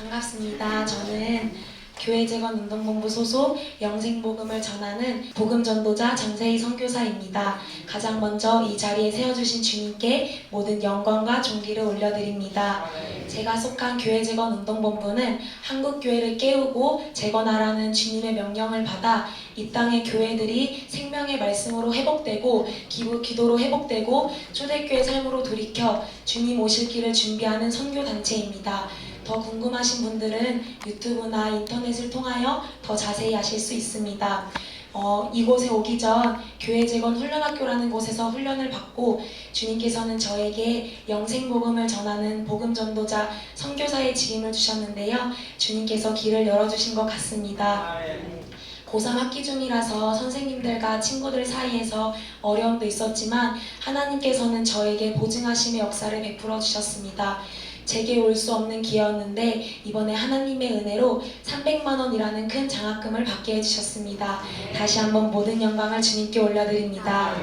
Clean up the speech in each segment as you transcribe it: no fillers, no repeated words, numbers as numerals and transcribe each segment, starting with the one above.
반갑습니다. 저는 교회재건운동본부 소속 영생복음을 전하는 복음전도자 정세희 선교사입니다. 가장 먼저 이 자리에 세워주신 주님께 모든 영광과 존귀를 올려드립니다. 제가 속한 교회재건운동본부는 한국교회를 깨우고 재건하라는 주님의 명령을 받아 이 땅의 교회들이 생명의 말씀으로 회복되고 기도로 회복되고 초대교회 삶으로 돌이켜 주님 오실 길을 준비하는 선교단체입니다. 더 궁금하신 분들은 유튜브나 인터넷을 통하여 더 자세히 아실 수 있습니다. 이곳에 오기 전 교회재건 훈련학교라는 곳에서 훈련을 받고 주님께서는 저에게 영생복음을 전하는 복음전도자 선교사의 직임을 주셨는데요. 주님께서 길을 열어주신 것 같습니다. 고3 학기 중이라서 선생님들과 친구들 사이에서 어려움도 있었지만 하나님께서는 저에게 보증하심의 역사를 베풀어 주셨습니다. 제게 올 수 없는 기회였는데 이번에 하나님의 은혜로 300만 원이라는 큰 장학금을 받게 해주셨습니다. 다시 한번 모든 영광을 주님께 올려드립니다.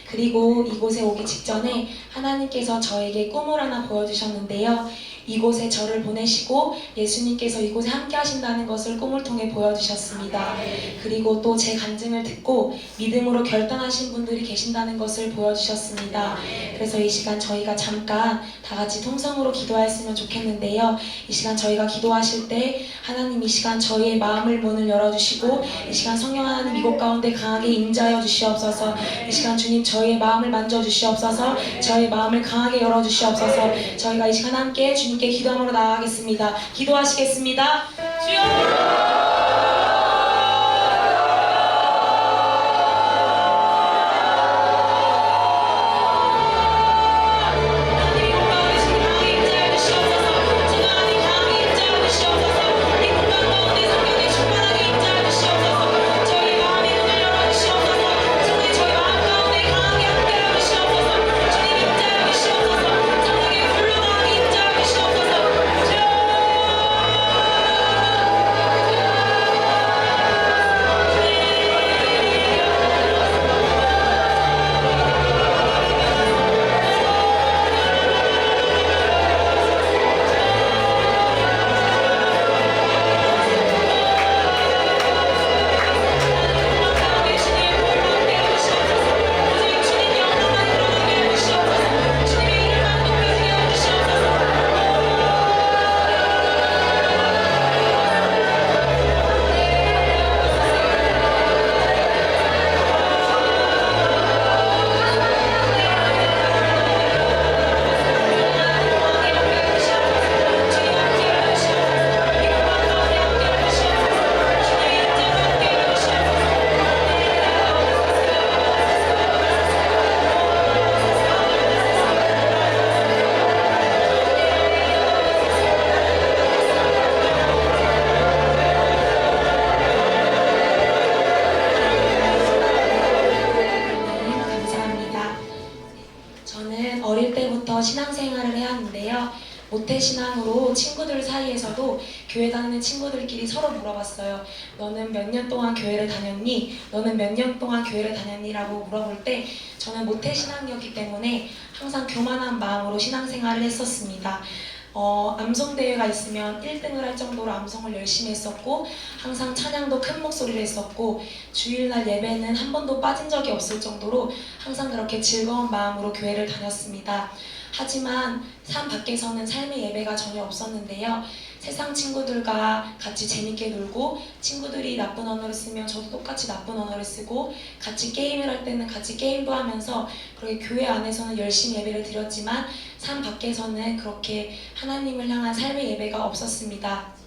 그리고 이곳에 오기 직전에 하나님께서 저에게 꿈을 하나 보여주셨는데요. 이곳에 저를 보내시고 예수님께서 이곳에 함께 하신다는 것을 꿈을 통해 보여주셨습니다. 그리고 또 제 간증을 듣고 믿음으로 결단하신 분들이 계신다는 것을 보여주셨습니다. 그래서 이 시간 저희가 잠깐 다 같이 통성으로 기도하였으면 좋겠는데요. 이 시간 저희가 기도하실 때 하나님 이 시간 저희의 마음을 문을 열어주시고 이 시간 성령 하나님 이곳 가운데 강하게 임재하여 주시옵소서. 이 시간 주님 저희의 마음을 만져주시옵소서. 저희의 마음을 강하게 열어주시옵소서. 저희가 이 시간 함께 주님께 기도함으로 나아가겠습니다. 기도하시겠습니다. 주여! 어릴 때부터 신앙생활을 해왔는데요. 모태신앙으로 친구들 사이에서도 교회 다니는 친구들끼리 서로 물어봤어요. 너는 몇 년 동안 교회를 다녔니? 너는 몇 년 동안 교회를 다녔니? 라고 물어볼 때 저는 모태신앙이었기 때문에 항상 교만한 마음으로 신앙생활을 했었습니다. 암송대회가 있으면 1등을 할 정도로 암송을 열심히 했었고 항상 찬양도 큰 목소리로 했었고 주일날 예배는 한 번도 빠진 적이 없을 정도로 항상 그렇게 즐거운 마음으로 교회를 다녔습니다. 하지만 삶 밖에서는 삶의 예배가 전혀 없었는데요. 세상 친구들과 같이 재밌게 놀고 친구들이 나쁜 언어를 쓰면 저도 똑같이 나쁜 언어를 쓰고 같이 게임을 할 때는 같이 게임도 하면서 그렇게 교회 안에서는 열심히 예배를 드렸지만 삶 밖에서는 그렇게 하나님을 향한 삶의 예배가 없었습니다.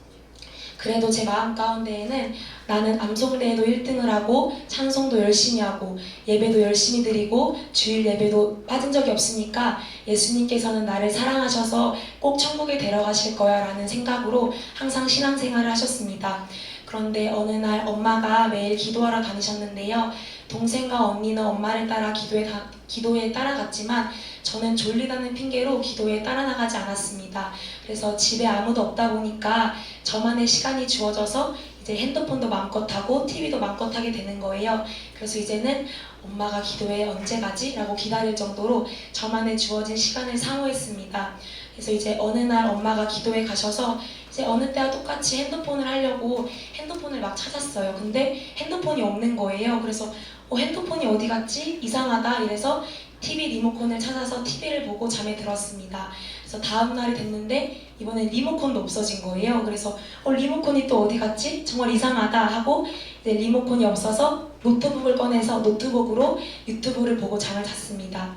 그래도 제 마음 가운데에는 나는 암송대회도 1등을 하고 찬송도 열심히 하고 예배도 열심히 드리고 주일 예배도 빠진 적이 없으니까 예수님께서는 나를 사랑하셔서 꼭 천국에 데려가실 거야 라는 생각으로 항상 신앙생활을 하셨습니다. 그런데 어느 날 엄마가 매일 기도하러 다니셨는데요. 동생과 언니는 엄마를 따라 기도에 따라갔지만 저는 졸리다는 핑계로 기도에 따라 나가지 않았습니다. 그래서 집에 아무도 없다 보니까 저만의 시간이 주어져서 이제 핸드폰도 마음껏 하고 TV도 마음껏 하게 되는 거예요. 그래서 이제는 엄마가 기도에 언제 가지? 라고 기다릴 정도로 저만의 주어진 시간을 사모했습니다. 그래서 이제 어느 날 엄마가 기도에 가셔서 이제 어느 때와 똑같이 핸드폰을 하려고 핸드폰을 막 찾았어요. 근데 핸드폰이 없는 거예요. 그래서 핸드폰이 어디 갔지? 이상하다 이래서 TV 리모컨을 찾아서 TV를 보고 잠에 들었습니다. 그래서 다음 날이 됐는데 이번에 리모컨도 없어진 거예요. 그래서 리모컨이 또 어디 갔지? 정말 이상하다 하고 이제 리모컨이 없어서 노트북을 꺼내서 노트북으로 유튜브를 보고 잠을 잤습니다.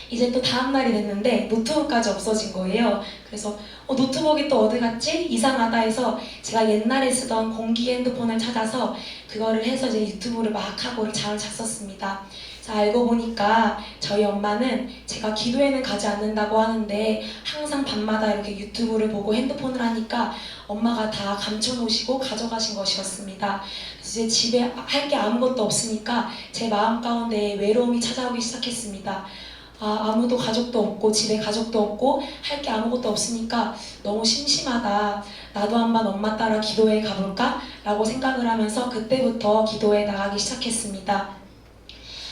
이제 또 다음 날이 됐는데 노트북까지 없어진 거예요. 그래서 노트북이 또 어디 갔지? 이상하다 해서 제가 옛날에 쓰던 공기 핸드폰을 찾아서 그거를 해서 이제 유튜브를 막 하고 잠을 잤었습니다. 알고 보니까 저희 엄마는 제가 기도회는 가지 않는다고 하는데 항상 밤마다 이렇게 유튜브를 보고 핸드폰을 하니까 엄마가 다 감춰놓으시고 가져가신 것이었습니다. 그래서 이제 집에 할 게 아무것도 없으니까 제 마음 가운데 외로움이 찾아오기 시작했습니다. 아무도 가족도 없고 집에 가족도 없고 할 게 아무것도 없으니까 너무 심심하다. 나도 한번 엄마 따라 기도회에 가볼까? 라고 생각을 하면서 그때부터 기도회에 나가기 시작했습니다.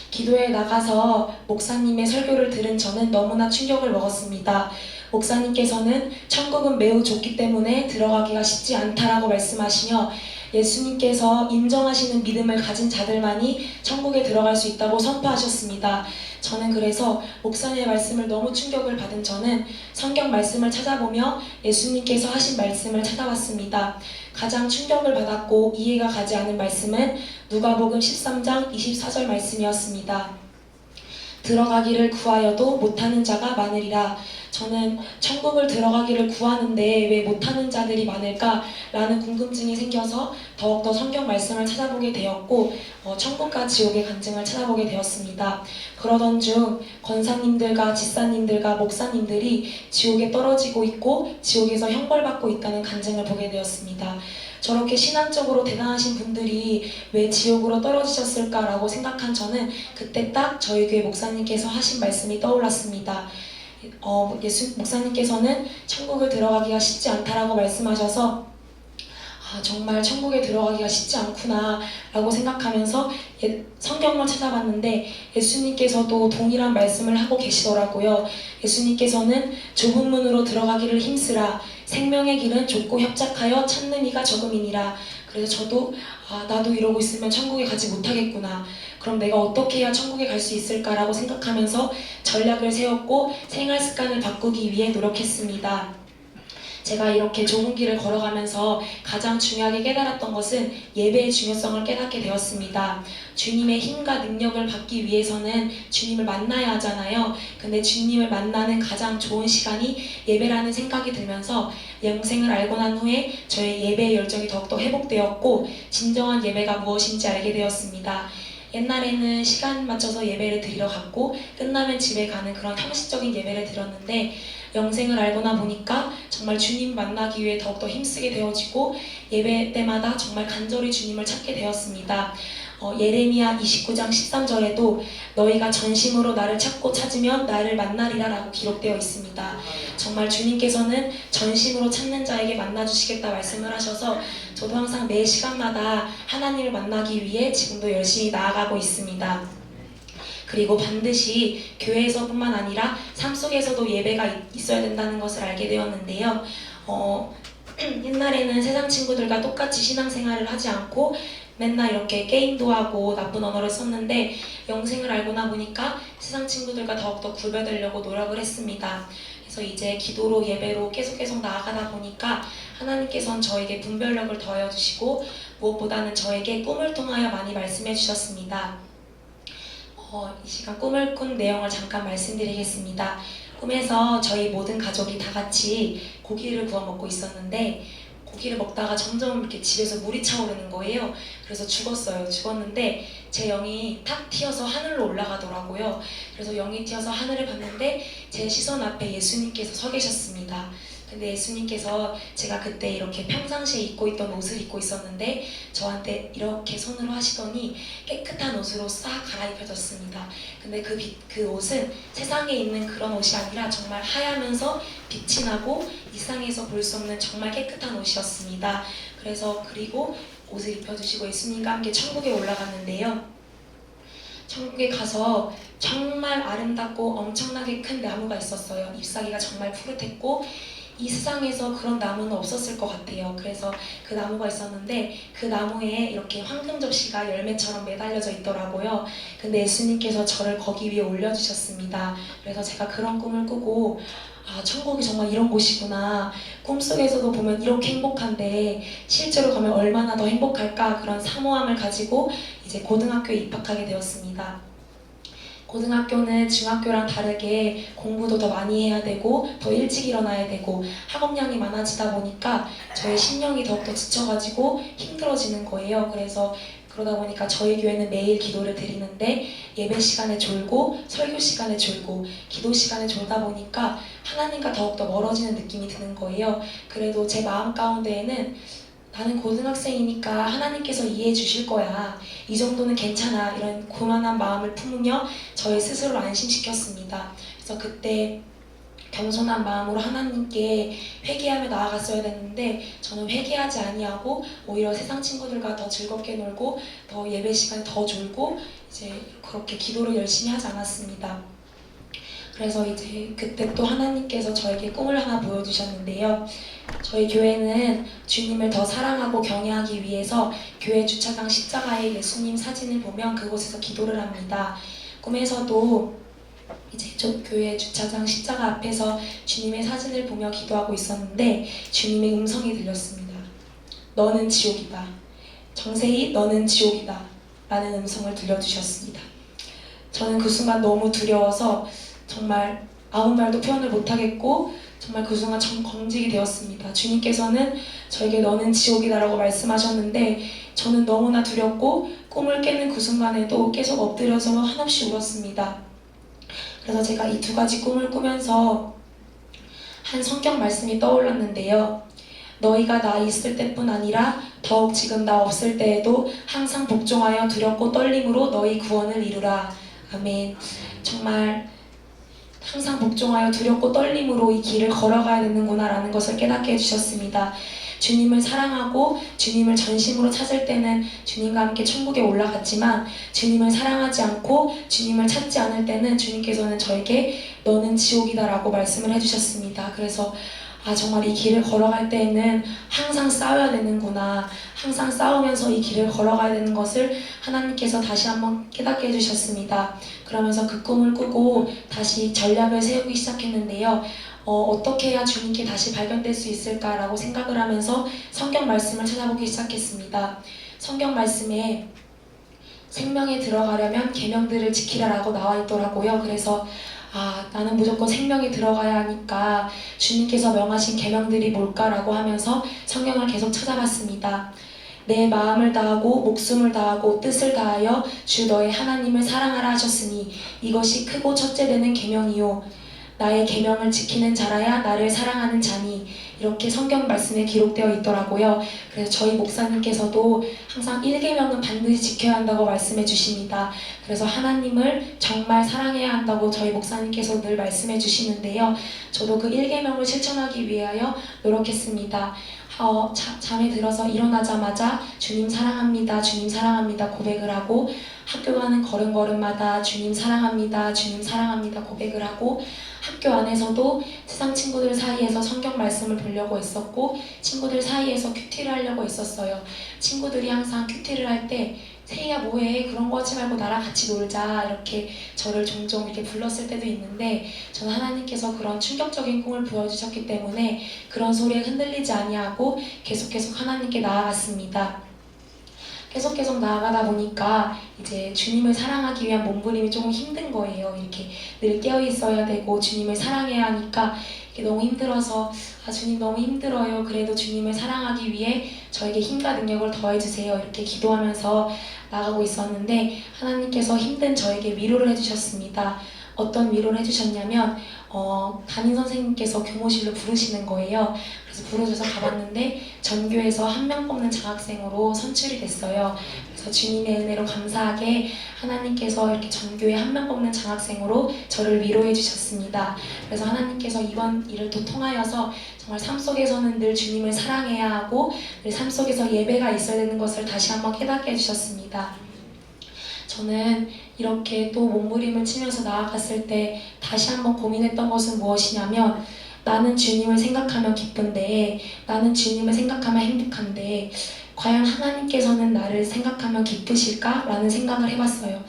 기도에 나가서 목사님의 설교를 들은 저는 너무나 충격을 먹었습니다. 목사님께서는 천국은 매우 좁기 때문에 들어가기가 쉽지 않다라고 말씀하시며 예수님께서 인정하시는 믿음을 가진 자들만이 천국에 들어갈 수 있다고 선포하셨습니다. 저는 그래서 목사님의 말씀을 너무 충격을 받은 저는 성경 말씀을 찾아보며 예수님께서 하신 말씀을 찾아봤습니다. 가장 충격을 받았고 이해가 가지 않은 말씀은 누가복음 13장 24절 말씀이었습니다. 들어가기를 구하여도 못하는 자가 많으리라. 저는 천국을 들어가기를 구하는데 왜 못하는 자들이 많을까라는 궁금증이 생겨서 더욱더 성경 말씀을 찾아보게 되었고 천국과 지옥의 간증을 찾아보게 되었습니다. 그러던 중 권사님들과 집사님들과 목사님들이 지옥에 떨어지고 있고 지옥에서 형벌받고 있다는 간증을 보게 되었습니다. 저렇게 신앙적으로 대단하신 분들이 왜 지옥으로 떨어지셨을까라고 생각한 저는 그때 딱 저희 교회 목사님께서 하신 말씀이 떠올랐습니다. 목사님께서는 천국을 들어가기가 쉽지 않다라고 말씀하셔서 정말 천국에 들어가기가 쉽지 않구나 라고 생각하면서 성경을 찾아봤는데 예수님께서도 동일한 말씀을 하고 계시더라고요. 예수님께서는 좁은 문으로 들어가기를 힘쓰라. 생명의 길은 좁고 협착하여 찾는 이가 적음이니라. 그래서 저도 나도 이러고 있으면 천국에 가지 못하겠구나. 그럼 내가 어떻게 해야 천국에 갈 수 있을까라고 생각하면서 전략을 세웠고 생활 습관을 바꾸기 위해 노력했습니다. 제가 이렇게 좁은 길을 걸어가면서 가장 중요하게 깨달았던 것은 예배의 중요성을 깨닫게 되었습니다. 주님의 힘과 능력을 받기 위해서는 주님을 만나야 하잖아요. 근데 주님을 만나는 가장 좋은 시간이 예배라는 생각이 들면서 영생을 알고 난 후에 저의 예배의 열정이 더욱더 회복되었고 진정한 예배가 무엇인지 알게 되었습니다. 옛날에는 시간 맞춰서 예배를 드리러 갔고 끝나면 집에 가는 그런 형식적인 예배를 드렸는데 영생을 알고나 보니까 정말 주님 만나기 위해 더욱더 힘쓰게 되어지고 예배 때마다 정말 간절히 주님을 찾게 되었습니다. 예레미야 29장 13절에도 너희가 전심으로 나를 찾고 찾으면 나를 만나리라 라고 기록되어 있습니다. 정말 주님께서는 전심으로 찾는 자에게 만나주시겠다 말씀을 하셔서 저도 항상 매 시간마다 하나님을 만나기 위해 지금도 열심히 나아가고 있습니다. 그리고 반드시 교회에서뿐만 아니라 삶 속에서도 예배가 있어야 된다는 것을 알게 되었는데요. 옛날에는 세상 친구들과 똑같이 신앙생활을 하지 않고 맨날 이렇게 게임도 하고 나쁜 언어를 썼는데 영생을 알고나 보니까 세상 친구들과 더욱더 구별되려고 노력을 했습니다. 그래서 이제 기도로 예배로 계속 나아가다 보니까 하나님께서는 저에게 분별력을 더해주시고 무엇보다는 저에게 꿈을 통하여 많이 말씀해 주셨습니다. 이 시간 꿈을 꾼 내용을 잠깐 말씀드리겠습니다. 꿈에서 저희 모든 가족이 다 같이 고기를 구워 먹고 있었는데 고기를 먹다가 점점 이렇게 집에서 물이 차오르는 거예요. 그래서 죽었는데 제 영이 탁 튀어서 하늘로 올라가더라고요. 그래서 영이 튀어서 하늘을 봤는데 제 시선 앞에 예수님께서 서 계셨습니다. 근데 예수님께서 제가 그때 이렇게 평상시에 입고 있던 옷을 입고 있었는데 저한테 이렇게 손으로 하시더니 깨끗한 옷으로 싹 갈아입혀졌습니다. 근데 그 옷은 세상에 있는 그런 옷이 아니라 정말 하얗면서 빛이 나고 이 세상에서 볼 수 없는 정말 깨끗한 옷이었습니다. 그리고 옷을 입혀주시고 예수님과 함께 천국에 올라갔는데요. 천국에 가서 정말 아름답고 엄청나게 큰 나무가 있었어요. 잎사귀가 정말 푸릇했고 이 세상에서 그런 나무는 없었을 것 같아요. 그래서 그 나무가 있었는데 그 나무에 이렇게 황금 접시가 열매처럼 매달려져 있더라고요. 근데 예수님께서 저를 거기 위에 올려주셨습니다. 그래서 제가 그런 꿈을 꾸고 천국이 정말 이런 곳이구나. 꿈속에서도 보면 이렇게 행복한데 실제로 가면 얼마나 더 행복할까, 그런 사모함을 가지고 이제 고등학교에 입학하게 되었습니다. 고등학교는 중학교랑 다르게 공부도 더 많이 해야 되고 더 일찍 일어나야 되고 학업량이 많아지다 보니까 저의 심령이 더욱더 지쳐가지고 힘들어지는 거예요. 그래서 그러다 보니까 저희 교회는 매일 기도를 드리는데 예배 시간에 졸고 설교 시간에 졸고 기도 시간에 졸다 보니까 하나님과 더욱더 멀어지는 느낌이 드는 거예요. 그래도 제 마음 가운데에는 나는 고등학생이니까 하나님께서 이해해 주실 거야. 이 정도는 괜찮아. 이런 고만한 마음을 품으며 저의 스스로를 안심시켰습니다. 그래서 그때 겸손한 마음으로 하나님께 회개하며 나아갔어야 됐는데 저는 회개하지 아니하고 오히려 세상 친구들과 더 즐겁게 놀고 더 예배 시간에 더 졸고 이제 그렇게 기도를 열심히 하지 않았습니다. 그래서 이제 그때 또 하나님께서 저에게 꿈을 하나 보여주셨는데요. 저희 교회는 주님을 더 사랑하고 경외하기 위해서 교회 주차장 십자가에 예수님 사진을 보면 그곳에서 기도를 합니다. 꿈에서도 이제 저 교회 주차장 십자가 앞에서 주님의 사진을 보며 기도하고 있었는데 주님의 음성이 들렸습니다. 너는 지옥이다. 정세희, 너는 지옥이다. 라는 음성을 들려주셨습니다. 저는 그 순간 너무 두려워서 정말 아무 말도 표현을 못하겠고 정말 그 순간 정직이 되었습니다. 주님께서는 저에게 너는 지옥이다라고 말씀하셨는데 저는 너무나 두렵고 꿈을 깨는 그 순간에도 계속 엎드려서 한없이 울었습니다. 그래서 제가 이 두 가지 꿈을 꾸면서 한 성경 말씀이 떠올랐는데요. 너희가 나 있을 때뿐 아니라 더욱 지금 나 없을 때에도 항상 복종하여 두렵고 떨림으로 너희 구원을 이루라. 아멘. 정말 항상 복종하여 두렵고 떨림으로 이 길을 걸어가야 되는구나 라는 것을 깨닫게 해주셨습니다. 주님을 사랑하고 주님을 전심으로 찾을 때는 주님과 함께 천국에 올라갔지만 주님을 사랑하지 않고 주님을 찾지 않을 때는 주님께서는 저에게 너는 지옥이다 라고 말씀을 해주셨습니다. 그래서 정말 이 길을 걸어갈 때에는 항상 싸워야 되는구나, 항상 싸우면서 이 길을 걸어가야 되는 것을 하나님께서 다시 한번 깨닫게 해주셨습니다. 그러면서 그 꿈을 꾸고 다시 전략을 세우기 시작했는데요. 어떻게 해야 주님께 다시 발견될 수 있을까라고 생각을 하면서 성경 말씀을 찾아보기 시작했습니다. 성경 말씀에 생명에 들어가려면 계명들을 지키라라고 나와 있더라고요. 그래서 나는 무조건 생명에 들어가야 하니까 주님께서 명하신 계명들이 뭘까라고 하면서 성경을 계속 찾아봤습니다. 내 마음을 다하고 목숨을 다하고 뜻을 다하여 주 너의 하나님을 사랑하라 하셨으니 이것이 크고 첫째 되는 계명이요 나의 계명을 지키는 자라야 나를 사랑하는 자니, 이렇게 성경 말씀에 기록되어 있더라고요. 그래서 저희 목사님께서도 항상 1계명은 반드시 지켜야 한다고 말씀해 주십니다. 그래서 하나님을 정말 사랑해야 한다고 저희 목사님께서 늘 말씀해 주시는데요. 저도 그 1계명을 실천하기 위하여 노력했습니다. 잠에 들어서 일어나자마자 주님 사랑합니다, 주님 사랑합니다 고백을 하고, 학교 가는 걸음걸음마다 주님 사랑합니다, 주님 사랑합니다 고백을 하고, 학교 안에서도 세상 친구들 사이에서 성경 말씀을 보려고 했었고 친구들 사이에서 큐티를 하려고 했었어요. 친구들이 항상 큐티를 할 때 세희야 뭐해, 그런 거 하지 말고 나랑 같이 놀자, 이렇게 저를 종종 이렇게 불렀을 때도 있는데 저는 하나님께서 그런 충격적인 꿈을 보여주셨기 때문에 그런 소리에 흔들리지 아니하고 계속 하나님께 나아갔습니다. 계속 나아가다 보니까 이제 주님을 사랑하기 위한 몸부림이 조금 힘든 거예요. 이렇게 늘 깨어 있어야 되고 주님을 사랑해야 하니까 이게 너무 힘들어서 주님 너무 힘들어요. 그래도 주님을 사랑하기 위해 저에게 힘과 능력을 더해주세요. 이렇게 기도하면서 나가고 있었는데 하나님께서 힘든 저에게 위로를 해주셨습니다. 어떤 위로를 해주셨냐면 담임 선생님께서 교무실로 부르시는 거예요. 그래서 부르셔서 가봤는데 전교에서 한 명 뽑는 장학생으로 선출이 됐어요. 그래서 주님의 은혜로 감사하게 하나님께서 이렇게 전교에 한 명 뽑는 장학생으로 저를 위로해 주셨습니다. 그래서 하나님께서 이번 일을 또 통하여서 정말 삶 속에서는 늘 주님을 사랑해야 하고 늘 삶 속에서 예배가 있어야 되는 것을 다시 한번 깨닫게 해주셨습니다. 저는 이렇게 또 몸부림을 치면서 나아갔을 때 다시 한번 고민했던 것은 무엇이냐면 나는 주님을 생각하면 기쁜데, 나는 주님을 생각하면 행복한데 과연 하나님께서는 나를 생각하면 기쁘실까? 라는 생각을 해봤어요.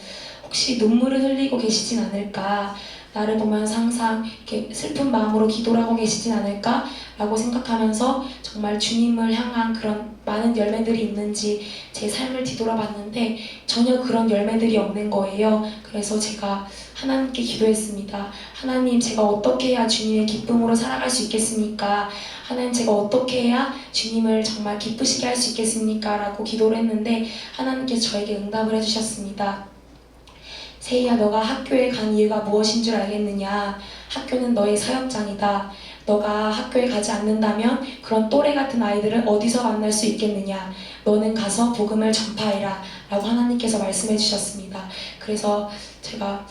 혹시 눈물을 흘리고 계시진 않을까? 나를 보면서 항상 이렇게 슬픈 마음으로 기도를 하고 계시진 않을까? 라고 생각하면서 정말 주님을 향한 그런 많은 열매들이 있는지 제 삶을 뒤돌아봤는데 전혀 그런 열매들이 없는 거예요. 그래서 제가 하나님께 기도했습니다. 하나님, 제가 어떻게 해야 주님의 기쁨으로 살아갈 수 있겠습니까? 하나님, 제가 어떻게 해야 주님을 정말 기쁘시게 할 수 있겠습니까? 라고 기도를 했는데 하나님께서 저에게 응답을 해주셨습니다. 세희야, 너가 학교에 간 이유가 무엇인 줄 알겠느냐? 학교는 너의 사역장이다. 너가 학교에 가지 않는다면 그런 또래 같은 아이들을 어디서 만날 수 있겠느냐? 너는 가서 복음을 전파해라 라고 하나님께서 말씀해 주셨습니다. 그래서 제가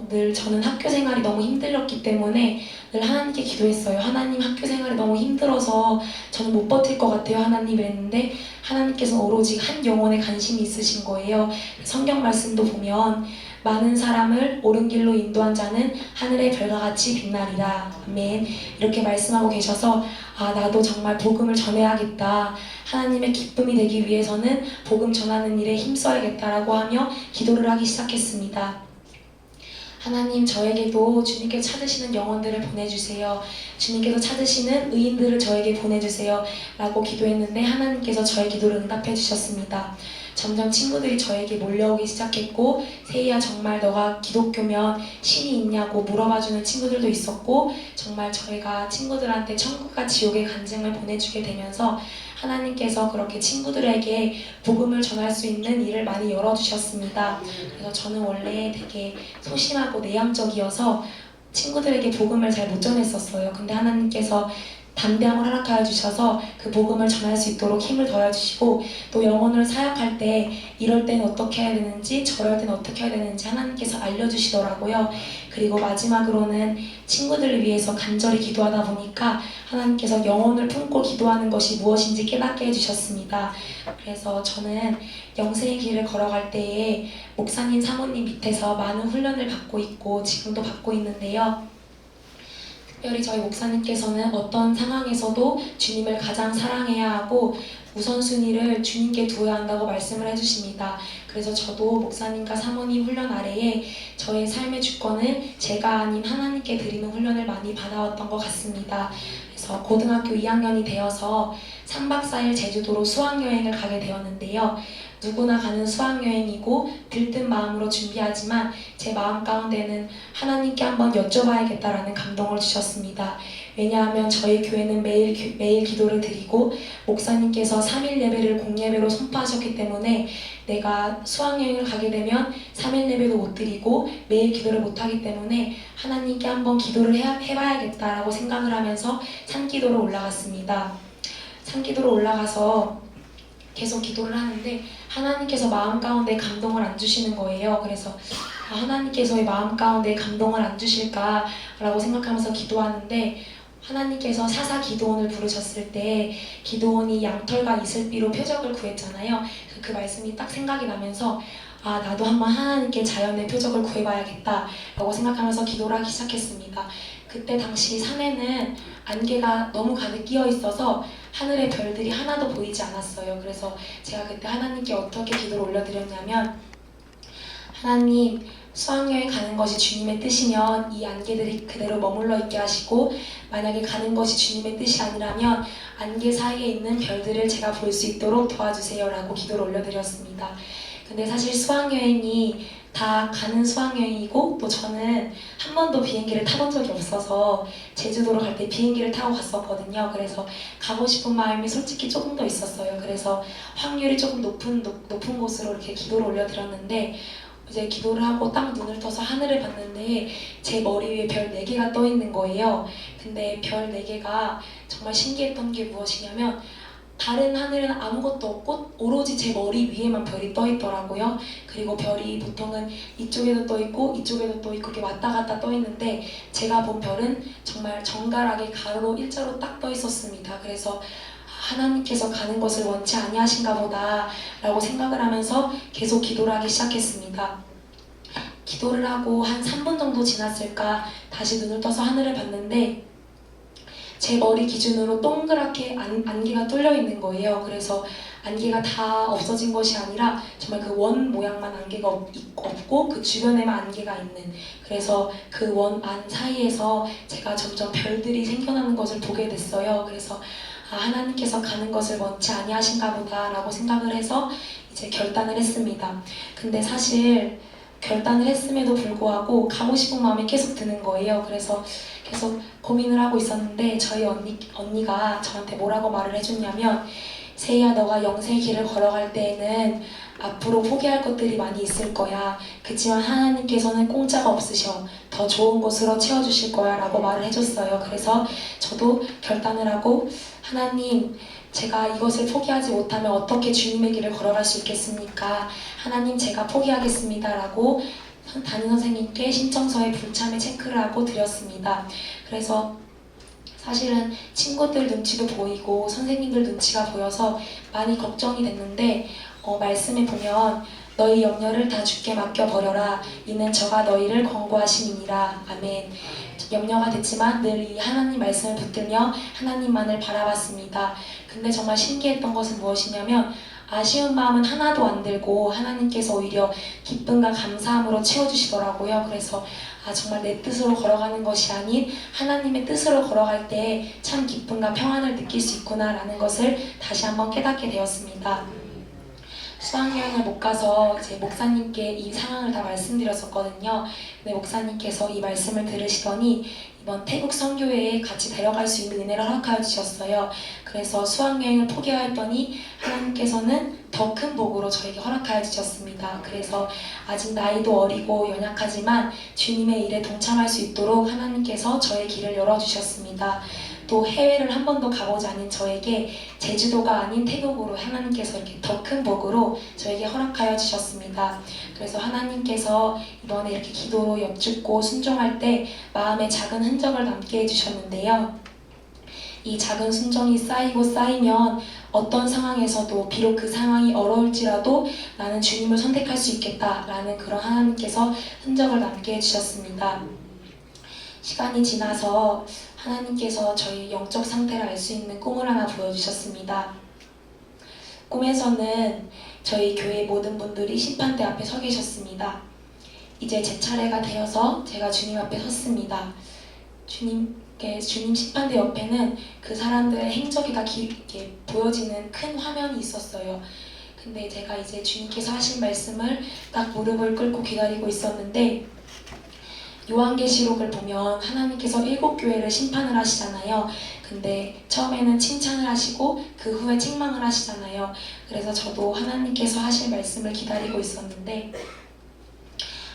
늘 저는 학교 생활이 너무 힘들었기 때문에 늘 하나님께 기도했어요. 하나님, 학교 생활이 너무 힘들어서 저는 못 버틸 것 같아요, 하나님. 했는데 하나님께서 오로지 한 영혼에 관심이 있으신 거예요. 성경 말씀도 보면 많은 사람을 옳은 길로 인도한 자는 하늘의 별과 같이 빛나리라. 아멘. 이렇게 말씀하고 계셔서 나도 정말 복음을 전해야겠다. 하나님의 기쁨이 되기 위해서는 복음 전하는 일에 힘써야겠다라고 하며 기도를 하기 시작했습니다. 하나님, 저에게도 주님께서 찾으시는 영혼들을 보내주세요. 주님께서 찾으시는 의인들을 저에게 보내주세요 라고 기도했는데 하나님께서 저의 기도를 응답해 주셨습니다. 점점 친구들이 저에게 몰려오기 시작했고, 세희야, 정말 너가 기독교면 신이 있냐고 물어봐주는 친구들도 있었고, 정말 저희가 친구들한테 천국과 지옥의 간증을 보내주게 되면서 하나님께서 그렇게 친구들에게 복음을 전할 수 있는 일을 많이 열어주셨습니다. 그래서 저는 원래 되게 소심하고 내향적이어서 친구들에게 복음을 잘 못 전했었어요. 근데 하나님께서 담대함을 허락하여 주셔서 그 복음을 전할 수 있도록 힘을 더해주시고, 또 영혼을 사역할 때 이럴 때는 어떻게 해야 되는지 저럴 때는 어떻게 해야 되는지 하나님께서 알려주시더라고요. 그리고 마지막으로는 친구들을 위해서 간절히 기도하다 보니까 하나님께서 영혼을 품고 기도하는 것이 무엇인지 깨닫게 해주셨습니다. 그래서 저는 영생의 길을 걸어갈 때에 목사님, 사모님 밑에서 많은 훈련을 받고 있고 지금도 받고 있는데요. 특별히 저희 목사님께서는 어떤 상황에서도 주님을 가장 사랑해야 하고 우선순위를 주님께 두어야 한다고 말씀을 해주십니다. 그래서 저도 목사님과 사모님 훈련 아래에 저의 삶의 주권을 제가 아닌 하나님께 드리는 훈련을 많이 받아왔던 것 같습니다. 그래서 고등학교 2학년이 되어서 3박 4일 제주도로 수학여행을 가게 되었는데요. 누구나 가는 수학여행이고 들뜬 마음으로 준비하지만 제 마음 가운데는 하나님께 한번 여쭤봐야겠다라는 감동을 주셨습니다. 왜냐하면 저희 교회는 매일 기도를 드리고 목사님께서 3일 예배를 공예배로 선포하셨기 때문에 내가 수학여행을 가게 되면 3일 예배도 못 드리고 매일 기도를 못하기 때문에 하나님께 한번 기도를 해봐야겠다라고 생각을 하면서 산기도로 올라갔습니다. 산기도로 올라가서 계속 기도를 하는데 하나님께서 마음 가운데 감동을 안 주시는 거예요. 그래서 하나님께서의 마음 가운데 감동을 안 주실까라고 생각하면서 기도하는데 하나님께서 사사 기드온을 부르셨을 때 기드온이 양털과 이슬비로 표적을 구했잖아요. 그 말씀이 딱 생각이 나면서 나도 한번 하나님께 자연의 표적을 구해봐야겠다 라고 생각하면서 기도를 하기 시작했습니다. 그때 당시 산에는 안개가 너무 가득 끼어 있어서 하늘의 별들이 하나도 보이지 않았어요. 그래서 제가 그때 하나님께 어떻게 기도를 올려드렸냐면, 하나님, 수학여행 가는 것이 주님의 뜻이면 이 안개들이 그대로 머물러 있게 하시고, 만약에 가는 것이 주님의 뜻이 아니라면 안개 사이에 있는 별들을 제가 볼 수 있도록 도와주세요 라고 기도를 올려드렸습니다. 근데 사실 수학여행이 다 가는 수학여행이고, 또 저는 한 번도 비행기를 타본 적이 없어서 제주도로 갈 때 비행기를 타고 갔었거든요. 그래서 가고 싶은 마음이 솔직히 조금 더 있었어요. 그래서 확률이 조금 높은 곳으로 이렇게 기도를 올려드렸는데, 이제 기도를 하고 딱 눈을 떠서 하늘을 봤는데 제 머리 위에 별 4개가 떠 있는 거예요. 근데 별 4개가 정말 신기했던 게 무엇이냐면, 다른 하늘은 아무것도 없고 오로지 제 머리 위에만 별이 떠 있더라고요. 그리고 별이 보통은 이쪽에도 떠 있고 이쪽에도 떠 있고 이렇게 왔다 갔다 떠 있는데, 제가 본 별은 정말 정갈하게 가로로 일자로 딱 떠 있었습니다. 그래서 하나님께서 가는 것을 원치 아니하신가 보다 라고 생각을 하면서 계속 기도를 하기 시작했습니다. 기도를 하고 한 3분 정도 지났을까 다시 눈을 떠서 하늘을 봤는데, 제 머리 기준으로 동그랗게 안개가 뚫려 있는 거예요. 그래서 안개가 다 없어진 것이 아니라 정말 그 원 모양만 안개가 없고 그 주변에만 안개가 있는, 그래서 그 원 안 사이에서 제가 점점 별들이 생겨나는 것을 보게 됐어요. 그래서 하나님께서 가는 것을 원치 아니하신가 보다 라고 생각을 해서 이제 결단을 했습니다. 근데 사실 결단을 했음에도 불구하고 가고 싶은 마음이 계속 드는 거예요. 그래서 계속 고민을 하고 있었는데 저희 언니가 저한테 뭐라고 말을 해줬냐면, 세희야, 너가 영생의 길을 걸어갈 때에는 앞으로 포기할 것들이 많이 있을 거야. 그치만 하나님께서는 공짜가 없으셔. 더 좋은 곳으로 채워주실 거야 라고 말을 해줬어요. 그래서 저도 결단을 하고, 하나님, 제가 이것을 포기하지 못하면 어떻게 주님의 길을 걸어갈 수 있겠습니까? 하나님, 제가 포기하겠습니다 라고 담임 선생님께 신청서에 불참에 체크를 하고 드렸습니다. 그래서 사실은 친구들 눈치도 보이고 선생님들 눈치가 보여서 많이 걱정이 됐는데, 말씀에 보면 너희 염려를 다 주께 맡겨버려라. 이는 저가 너희를 권고하심이니라. 아멘. 염려가 됐지만 늘 이 하나님 말씀을 붙들며 하나님만을 바라봤습니다. 근데 정말 신기했던 것은 무엇이냐면, 아쉬운 마음은 하나도 안 들고 하나님께서 오히려 기쁨과 감사함으로 채워주시더라고요. 그래서 정말 내 뜻으로 걸어가는 것이 아닌 하나님의 뜻으로 걸어갈 때 참 기쁨과 평안을 느낄 수 있구나 라는 것을 다시 한번 깨닫게 되었습니다. 수학여행을 못 가서 제 목사님께 이 상황을 다 말씀드렸었거든요. 근데 목사님께서 이 말씀을 들으시더니 이번 태국 선교회에 같이 데려갈 수 있는 은혜를 허락하여 주셨어요. 그래서 수학여행을 포기하였더니 하나님께서는 더 큰 복으로 저에게 허락하여 주셨습니다. 그래서 아직 나이도 어리고 연약하지만 주님의 일에 동참할 수 있도록 하나님께서 저의 길을 열어주셨습니다. 또 해외를 한 번도 가보지 않은 저에게 제주도가 아닌 태국으로 하나님께서 이렇게 더 큰 복으로 저에게 허락하여 주셨습니다. 그래서 하나님께서 이번에 이렇게 기도로 엽죽고 순종할 때 마음에 작은 흔적을 남게 해주셨는데요. 이 작은 순종이 쌓이고 쌓이면 어떤 상황에서도 비록 그 상황이 어려울지라도 나는 주님을 선택할 수 있겠다라는 그런 하나님께서 흔적을 남게 해주셨습니다. 시간이 지나서 하나님께서 저희 영적 상태를 알 수 있는 꿈을 하나 보여주셨습니다. 꿈에서는 저희 교회 모든 분들이 심판대 앞에 서 계셨습니다. 이제 제 차례가 되어서 제가 주님 앞에 섰습니다. 주님 심판대 옆에는 그 사람들의 행적이 다 이렇게 보여지는 큰 화면이 있었어요. 근데 제가 이제 주님께서 하신 말씀을 딱 무릎을 꿇고 기다리고 있었는데, 요한계시록을 보면 하나님께서 7교회를 심판을 하시잖아요. 근데 처음에는 칭찬을 하시고 그 후에 책망을 하시잖아요. 그래서 저도 하나님께서 하실 말씀을 기다리고 있었는데,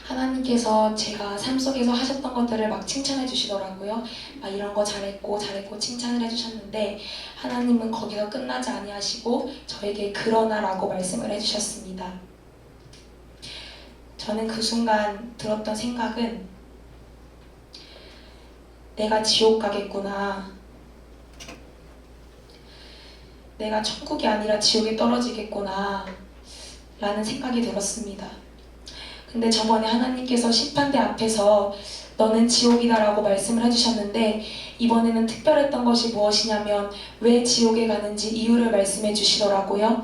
하나님께서 제가 삶 속에서 하셨던 것들을 막 칭찬해 주시더라고요. 이런 거 잘했고 칭찬을 해주셨는데, 하나님은 거기서 끝나지 아니하시고 저에게 그러나라고 말씀을 해주셨습니다. 저는 그 순간 들었던 생각은, 내가 지옥 가겠구나. 내가 천국이 아니라 지옥에 떨어지겠구나 라는 생각이 들었습니다. 근데 저번에 하나님께서 심판대 앞에서 너는 지옥이다 라고 말씀을 해주셨는데, 이번에는 특별했던 것이 무엇이냐면 왜 지옥에 가는지 이유를 말씀해 주시더라고요.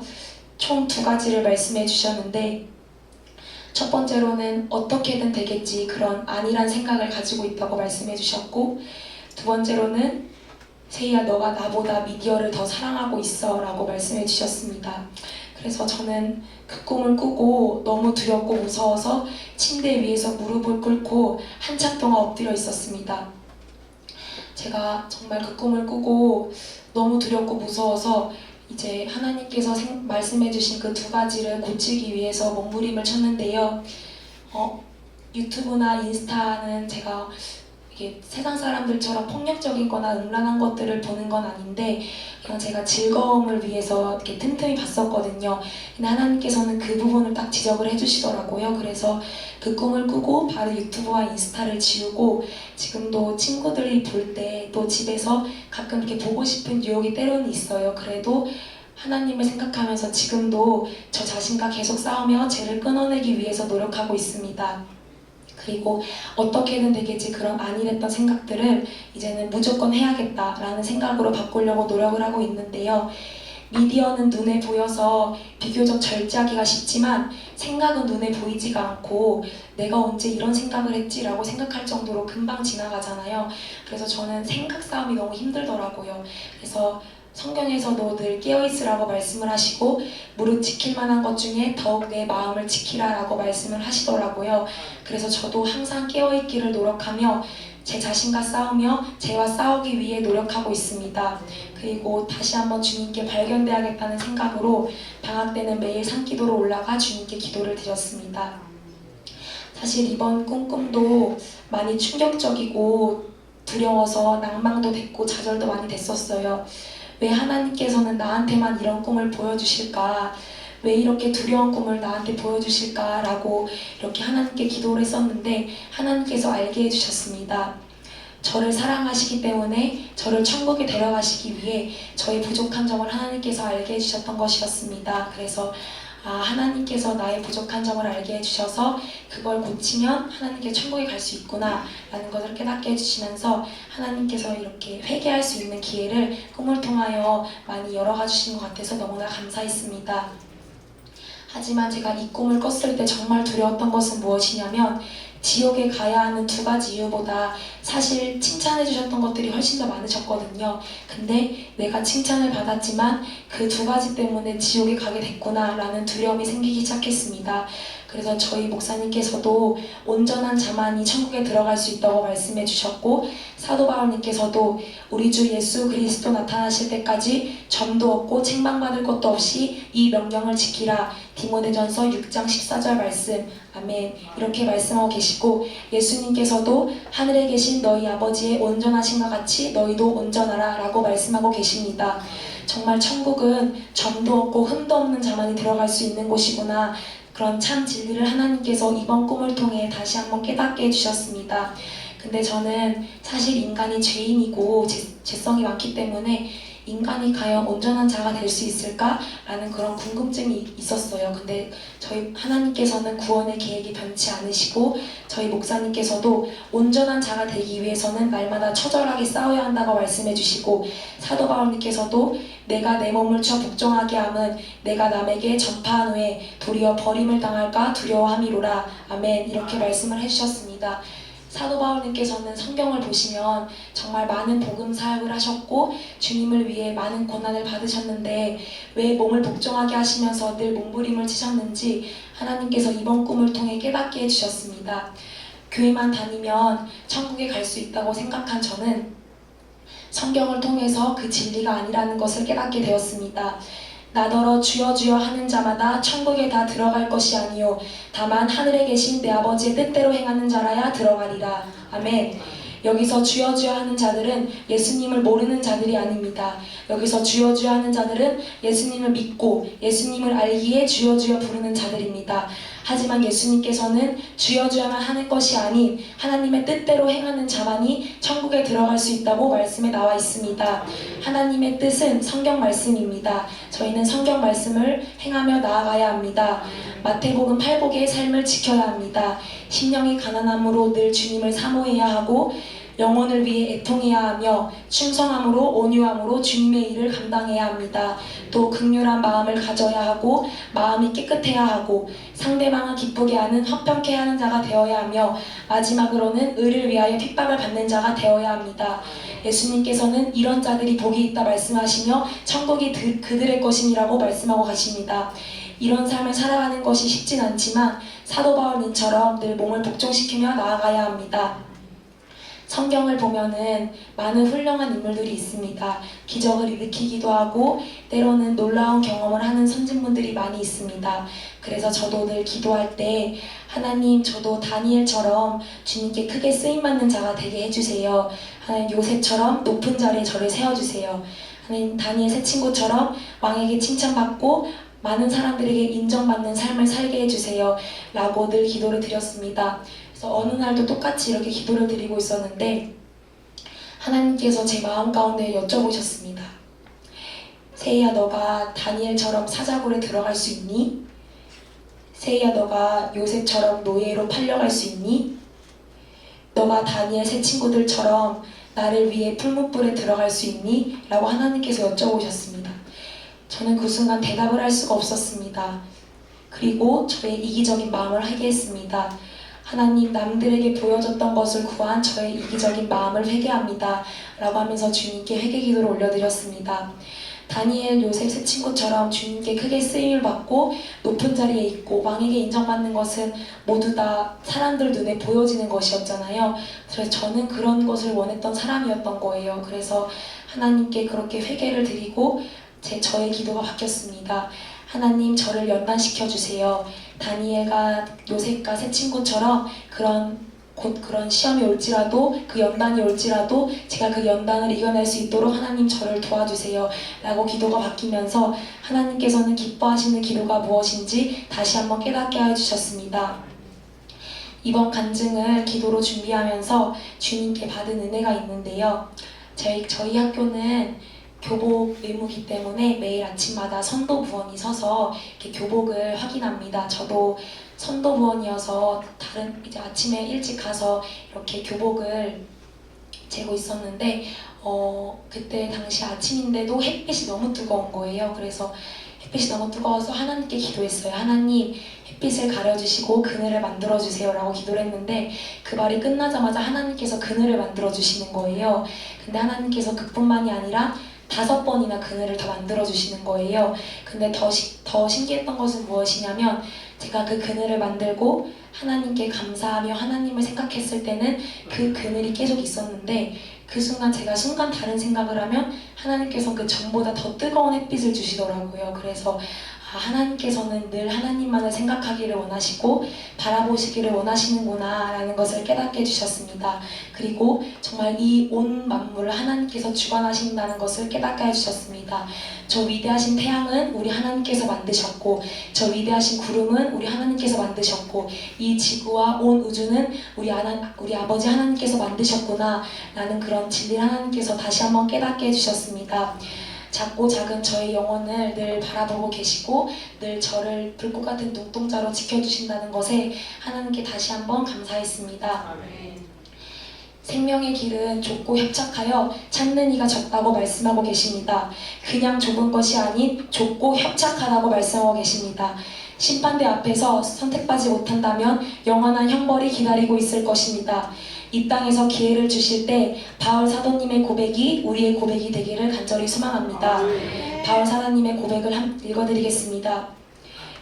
총 2가지를 말씀해 주셨는데, 첫 번째로는 어떻게든 되겠지, 그런 안일한 생각을 가지고 있다고 말씀해 주셨고, 두 번째로는 세희야, 너가 나보다 미디어를 더 사랑하고 있어 라고 말씀해 주셨습니다. 그래서 저는 그 꿈을 꾸고 너무 두렵고 무서워서 침대 위에서 무릎을 꿇고 한참 동안 엎드려 있었습니다. 제가 정말 그 꿈을 꾸고 너무 두렵고 무서워서 이제 하나님께서 말씀해 주신 그 2가지를 고치기 위해서 몸부림을 쳤는데요. 유튜브나 인스타는 제가 이게 세상 사람들처럼 폭력적인 거나 음란한 것들을 보는 건 아닌데, 그냥 제가 즐거움을 위해서 이렇게 틈틈이 봤었거든요. 근데 하나님께서는 그 부분을 딱 지적을 해주시더라고요. 그래서 그 꿈을 꾸고 바로 유튜브와 인스타를 지우고, 지금도 친구들이 볼 때 또 집에서 가끔 이렇게 보고 싶은 유혹이 때로는 있어요. 그래도 하나님을 생각하면서 지금도 저 자신과 계속 싸우며 죄를 끊어내기 위해서 노력하고 있습니다. 그리고 어떻게든 되겠지 그런 안일했던 생각들을 이제는 무조건 해야겠다라는 생각으로 바꾸려고 노력을 하고 있는데요. 미디어는 눈에 보여서 비교적 절제하기가 쉽지만 생각은 눈에 보이지가 않고 내가 언제 이런 생각을 했지라고 생각할 정도로 금방 지나가잖아요. 그래서 저는 생각 싸움이 너무 힘들더라고요. 그래서 성경에서도 늘 깨어있으라고 말씀을 하시고 무릇 지킬 만한 것 중에 더욱 내 마음을 지키라라고 말씀을 하시더라고요. 그래서 저도 항상 깨어있기를 노력하며 제 자신과 싸우며 죄와 싸우기 위해 노력하고 있습니다. 그리고 다시 한번 주님께 발견되야겠다는 생각으로 방학 때는 매일 산기도로 올라가 주님께 기도를 드렸습니다. 사실 이번 꿈도 많이 충격적이고 두려워서 낭망도 됐고 좌절도 많이 됐었어요. 왜 하나님께서는 나한테만 이런 꿈을 보여주실까? 왜 이렇게 두려운 꿈을 나한테 보여주실까? 라고 이렇게 하나님께 기도를 했었는데 하나님께서 알게 해주셨습니다. 저를 사랑하시기 때문에 저를 천국에 데려가시기 위해 저의 부족한 점을 하나님께서 알게 해주셨던 것이었습니다. 그래서 하나님께서 나의 부족한 점을 알게 해주셔서 그걸 고치면 하나님께 천국에 갈 수 있구나 라는 것을 깨닫게 해주시면서 하나님께서 이렇게 회개할 수 있는 기회를 꿈을 통하여 많이 열어가 주신 것 같아서 너무나 감사했습니다. 하지만 제가 이 꿈을 꿨을 때 정말 두려웠던 것은 무엇이냐면 지옥에 가야 하는 두 가지 이유보다 사실 칭찬해 주셨던 것들이 훨씬 더 많으셨거든요. 근데 내가 칭찬을 받았지만 그 두 가지 때문에 지옥에 가게 됐구나 라는 두려움이 생기기 시작했습니다. 그래서 저희 목사님께서도 온전한 자만이 천국에 들어갈 수 있다고 말씀해 주셨고 사도 바울님께서도 우리 주 예수 그리스도 나타나실 때까지 점도 없고 책망받을 것도 없이 이 명령을 지키라. 디모데전서 6장 14절 말씀 아멘 이렇게 말씀하고 계시고 예수님께서도 하늘에 계신 너희 아버지의 온전하심과 같이 너희도 온전하라 라고 말씀하고 계십니다. 정말 천국은 점도 없고 흠도 없는 자만이 들어갈 수 있는 곳이구나. 그런 참 진리를 하나님께서 이번 꿈을 통해 다시 한번 깨닫게 해주셨습니다. 근데 저는 사실 인간이 죄인이고 죄성이 많기 때문에 인간이 과연 온전한 자가 될 수 있을까? 라는 그런 궁금증이 있었어요. 근데 저희 하나님께서는 구원의 계획이 변치 않으시고 저희 목사님께서도 온전한 자가 되기 위해서는 날마다 처절하게 싸워야 한다고 말씀해 주시고 사도 바울님께서도 내가 내 몸을 쳐 복종하게 함은 내가 남에게 전파한 후에 도리어 버림을 당할까 두려워함이로라. 아멘 이렇게 말씀을 해주셨습니다. 사도 바울님께서는 성경을 보시면 정말 많은 복음 사역을 하셨고 주님을 위해 많은 고난을 받으셨는데 왜 몸을 복종하게 하시면서 늘 몸부림을 치셨는지 하나님께서 이번 꿈을 통해 깨닫게 해주셨습니다. 교회만 다니면 천국에 갈 수 있다고 생각한 저는 성경을 통해서 그 진리가 아니라는 것을 깨닫게 되었습니다. 나더러 주여 주여 하는 자마다 천국에 다 들어갈 것이 아니요 다만 하늘에 계신 내 아버지의 뜻대로 행하는 자라야 들어가리라. 아멘. 여기서 주여 주여 하는 자들은 예수님을 모르는 자들이 아닙니다. 여기서 주여 주여 하는 자들은 예수님을 믿고 예수님을 알기에 주여 주여 부르는 자들입니다. 하지만 예수님께서는 주여 주여만 하는 것이 아닌 하나님의 뜻대로 행하는 자만이 천국에 들어갈 수 있다고 말씀에 나와 있습니다. 하나님의 뜻은 성경 말씀입니다. 저희는 성경 말씀을 행하며 나아가야 합니다. 마태복음 8복의 삶을 지켜야 합니다. 심령이 가난함으로 늘 주님을 사모해야 하고 영혼을 위해 애통해야 하며 충성함으로 온유함으로 주님의 일을 감당해야 합니다. 또 긍휼한 마음을 가져야 하고 마음이 깨끗해야 하고 상대방을 기쁘게 하는 화평케 하는 자가 되어야 하며 마지막으로는 의를 위하여 핍박을 받는 자가 되어야 합니다. 예수님께서는 이런 자들이 복이 있다 말씀하시며 천국이 그들의 것이니라고 말씀하고 가십니다. 이런 삶을 살아가는 것이 쉽진 않지만 사도 바울님처럼 늘 몸을 복종시키며 나아가야 합니다. 성경을 보면은 많은 훌륭한 인물들이 있습니다. 기적을 일으키기도 하고 때로는 놀라운 경험을 하는 선진분들이 많이 있습니다. 그래서 저도 늘 기도할 때 하나님 저도 다니엘처럼 주님께 크게 쓰임받는 자가 되게 해주세요. 하나님 요셉처럼 높은 자리에 저를 세워주세요. 하나님 다니엘 새 친구처럼 왕에게 칭찬받고 많은 사람들에게 인정받는 삶을 살게 해주세요. 라고 늘 기도를 드렸습니다. 그래서 어느 날도 똑같이 이렇게 기도를 드리고 있었는데 하나님께서 제 마음 가운데 여쭤보셨습니다. 세이야 너가 다니엘처럼 사자굴에 들어갈 수 있니? 세이야 너가 요셉처럼 노예로 팔려갈 수 있니? 너가 다니엘 새 친구들처럼 나를 위해 풀무불에 들어갈 수 있니? 라고 하나님께서 여쭤보셨습니다. 저는 그 순간 대답을 할 수가 없었습니다. 그리고 저의 이기적인 마음을 회개했습니다. 하나님, 남들에게 보여줬던 것을 구한 저의 이기적인 마음을 회개합니다. 라고 하면서 주님께 회개 기도를 올려드렸습니다. 다니엘, 요셉 세 친구처럼 주님께 크게 쓰임을 받고 높은 자리에 있고 왕에게 인정받는 것은 모두 다 사람들 눈에 보여지는 것이었잖아요. 그래서 저는 그런 것을 원했던 사람이었던 거예요. 그래서 하나님께 그렇게 회개를 드리고 저의 기도가 바뀌었습니다. 하나님, 저를 연단시켜 주세요. 다니엘과 요셉과 세 친구처럼 곧 그런 시험이 올지라도, 그 연단이 올지라도 제가 그 연단을 이겨낼 수 있도록 하나님 저를 도와주세요 라고 기도가 바뀌면서 하나님께서는 기뻐하시는 기도가 무엇인지 다시 한번 깨닫게 해주셨습니다. 이번 간증을 기도로 준비하면서 주님께 받은 은혜가 있는데요. 저희 학교는 교복 의무기 때문에 매일 아침마다 선도부원이 서서 이렇게 교복을 확인합니다. 저도 선도부원이어서 이제 아침에 일찍 가서 이렇게 교복을 재고 있었는데 그때 당시 아침인데도 햇빛이 너무 뜨거운 거예요. 그래서 햇빛이 너무 뜨거워서 하나님께 기도했어요. 하나님, 햇빛을 가려주시고 그늘을 만들어주세요 라고 기도를 했는데 그 말이 끝나자마자 하나님께서 그늘을 만들어주시는 거예요. 근데 하나님께서 그뿐만이 아니라 5번이나 그늘을 다 만들어주시는 거예요. 근데 더 신기했던 것은 무엇이냐면 제가 그 그늘을 만들고 하나님께 감사하며 하나님을 생각했을 때는 그 그늘이 계속 있었는데 그 순간 제가 다른 생각을 하면 하나님께서 그 전보다 더 뜨거운 햇빛을 주시더라고요. 그래서 하나님께서는 늘 하나님만을 생각하기를 원하시고 바라보시기를 원하시는구나 라는 것을 깨닫게 해주셨습니다. 그리고 정말 이 온 만물을 하나님께서 주관하신다는 것을 깨닫게 해주셨습니다. 저 위대하신 태양은 우리 하나님께서 만드셨고 저 위대하신 구름은 우리 하나님께서 만드셨고 이 지구와 온 우주는 우리 아버지 하나님께서 만드셨구나 라는 그런 진리를 하나님께서 다시 한번 깨닫게 해주셨습니다. 작고 작은 저의 영혼을 늘 바라보고 계시고 늘 저를 불꽃 같은 눈동자로 지켜주신다는 것에 하나님께 다시 한번 감사했습니다. 아멘. 생명의 길은 좁고 협착하여 찾는 이가 적다고 말씀하고 계십니다. 그냥 좁은 것이 아닌 좁고 협착하다고 말씀하고 계십니다. 심판대 앞에서 선택받지 못한다면 영원한 형벌이 기다리고 있을 것입니다. 이 땅에서 기회를 주실 때 바울 사도님의 고백이 우리의 고백이 되기를 간절히 소망합니다. 바울 사도님의 고백을 읽어드리겠습니다.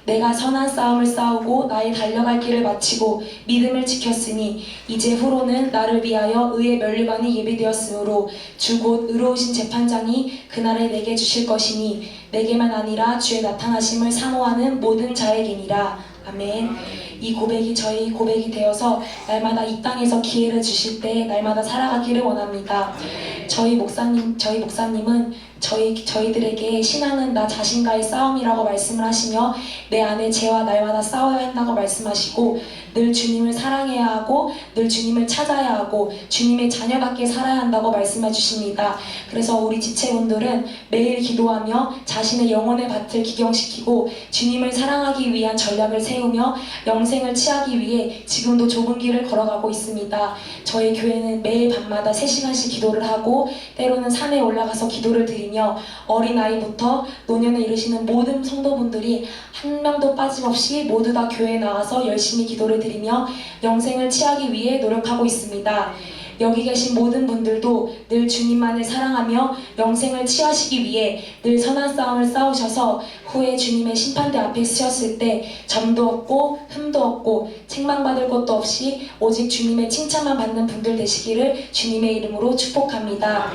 내가 선한 싸움을 싸우고 나의 달려갈 길을 마치고 믿음을 지켰으니 이제 후로는 나를 위하여 의의 면류관이 예비되었으므로 주 곧 의로우신 재판장이 그날에 내게 주실 것이니 내게만 아니라 주의 나타나심을 사모하는 모든 자에게니라. 아멘. 이 고백이 저희 고백이 되어서 날마다 이 땅에서 기회를 주실 때 날마다 살아가기를 원합니다. 저희 목사님은 저희들에게 신앙은 나 자신과의 싸움이라고 말씀을 하시며 내 안에 죄와 날마다 싸워야 한다고 말씀하시고 늘 주님을 사랑해야 하고 늘 주님을 찾아야 하고 주님의 자녀답게 살아야 한다고 말씀해 주십니다. 그래서 우리 지체분들은 매일 기도하며 자신의 영혼의 밭을 기경시키고 주님을 사랑하기 위한 전략을 세우며 영생을 취하기 위해 지금도 좁은 길을 걸어가고 있습니다. 저희 교회는 매일 밤마다 3시간씩 기도를 하고 때로는 산에 올라가서 기도를 드리며 어린아이부터 노년에 이르시는 모든 성도분들이 한 명도 빠짐없이 모두 다 교회에 나와서 열심히 기도를 드리며 영생을 취하기 위해 노력하고 있습니다. 여기 계신 모든 분들도 늘 주님만을 사랑하며 영생을 취하시기 위해 늘 선한 싸움을 싸우셔서 후에 주님의 심판대 앞에 서셨을 때 점도 없고 흠도 없고 책망받을 것도 없이 오직 주님의 칭찬만 받는 분들 되시기를 주님의 이름으로 축복합니다.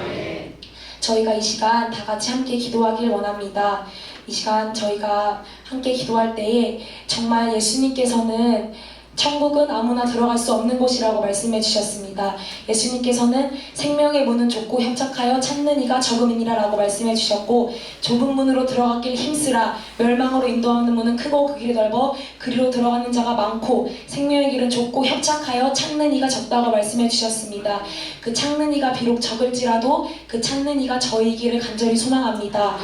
저희가 이 시간 다 같이 함께 기도하길 원합니다. 이 시간 저희가 함께 기도할 때에 정말 예수님께서는 천국은 아무나 들어갈 수 없는 곳이라고 말씀해 주셨습니다. 예수님께서는 생명의 문은 좁고 협착하여 찾는 이가 적음이니라 라고 말씀해 주셨고 좁은 문으로 들어가길 힘쓰라 멸망으로 인도하는 문은 크고 그 길이 넓어 그리로 들어가는 자가 많고 생명의 길은 좁고 협착하여 찾는 이가 적다고 말씀해 주셨습니다. 그 찾는 이가 비록 적을지라도 그 찾는 이가 저희이기를 간절히 소망합니다.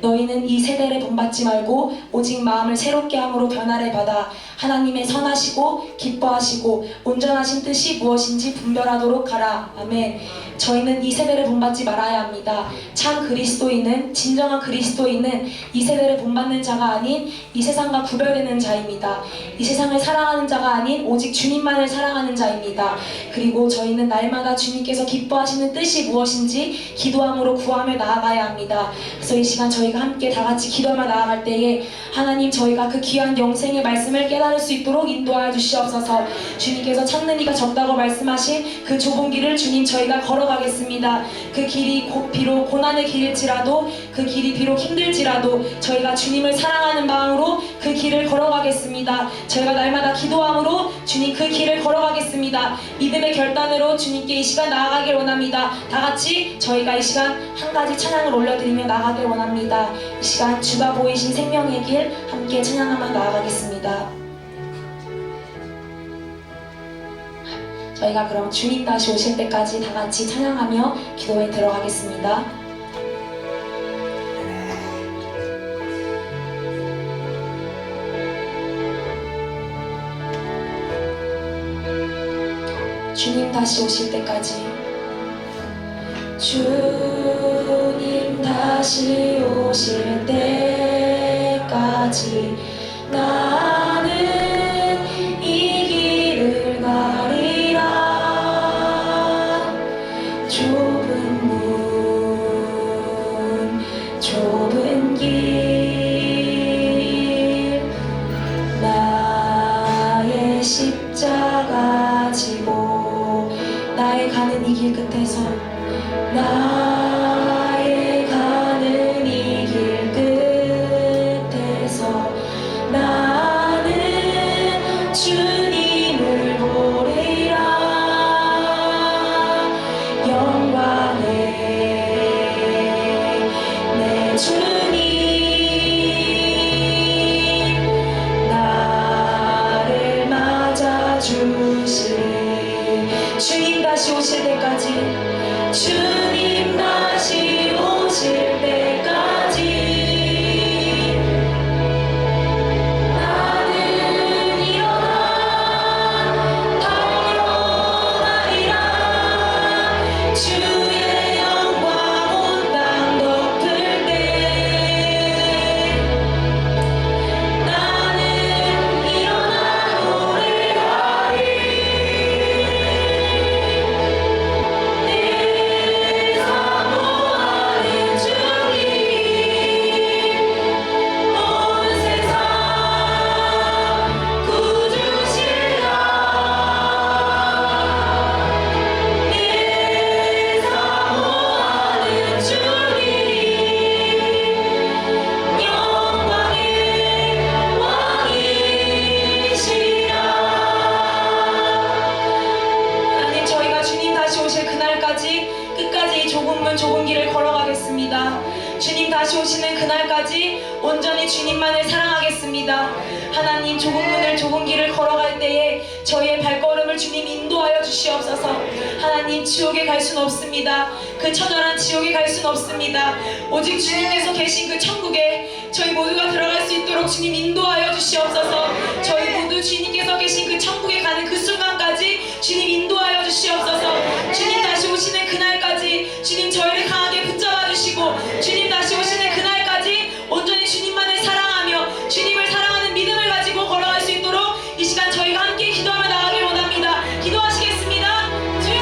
너희는 이 세대를 본받지 말고 오직 마음을 새롭게 함으로 변화를 받아 하나님의 선하시고 기뻐하시고 온전하신 뜻이 무엇인지 분별하도록 하라. 아멘. 저희는 이 세대를 본받지 말아야 합니다. 참 그리스도인은, 진정한 그리스도인은 이 세대를 본받는 자가 아닌 이 세상과 구별되는 자입니다. 이 세상을 사랑하는 자가 아닌 오직 주님만을 사랑하는 자입니다. 그리고 저희는 날마다 주님께서 기뻐하시는 뜻이 무엇인지 기도함으로 구하며 나아가야 합니다. 그래서 이 시간 저희가 함께 다 같이 기도하며 나아갈 때에 하나님, 저희가 그 귀한 영생의 말씀을 깨달을 수 있도록 인도하여 주시옵소서. 주님께서 찾는 이가 적다고 말씀하신 그 좁은 길을 주님 저희가 걸어가겠습니다. 그 길이 비록 고난의 길일지라도, 그 길이 비록 힘들지라도 저희가 주님을 사랑하는 마음으로 그 길을 걸어가겠습니다. 저희가 날마다 기도함으로 주님 그 길을 걸어가겠습니다. 믿음의 결단으로 주님께 이 시간 나아가길 원합니다. 다 같이 저희가 이 시간 한 가지 찬양을 올려드리며 나아가길 원합니다. 이 시간 주가 보이신 생명의 길 함께 찬양하며 나아가겠습니다. 저희가 그럼 주님 다시 오실 때까지 다 같이 찬양하며 기도에 들어가겠습니다. 주님 다시 오실 때까지, 주님 다시 오실 때까지 나는 이 길을 가리라. 좁은 문, 좁은 길, 나의 십자가 지고 나의 가는 이 길 끝에서, 나의 가는 이 길 끝에서 나는 주님을 보리라. 영광의 내 주님, 나를 맞아주시. 주님 다시 오실 때까지, 주님 다시 오실 때까지 나는 일어나 달려가리라. 주의 영광 온 땅 덮을 때 나는 일어나 노래하리. 좁은 길을 걸어가겠습니다. 주님 다시 오시는 그날까지 온전히 주님만을 사랑하겠습니다. 하나님, 좁은 문을, 좁은 길을 걸어갈 때에 저희의 발걸음을 주님 인도하여 주시옵소서. 하나님, 지옥에 갈 수는 없습니다. 그 처절한 지옥에 갈 수는 없습니다. 오직 주님께서 계신 그 천국에 저희 모두가 들어갈 수 있도록 주님 인도하여 주시옵소서. 저희 모두 주님께서 계신 그 천국에 가는 그 순간까지 주님 인도하여 주시옵소서. 주님 다시 오시는 그날까지 주님 저희를 강하게 붙잡아 주시고, 주님 다시 오시는 그날까지 온전히 주님만을 사랑하며 주님을 사랑하는 믿음을 가지고 걸어갈 수 있도록 이 시간 저희가 함께 기도하며 나가길 원합니다. 기도하시겠습니다. 주여!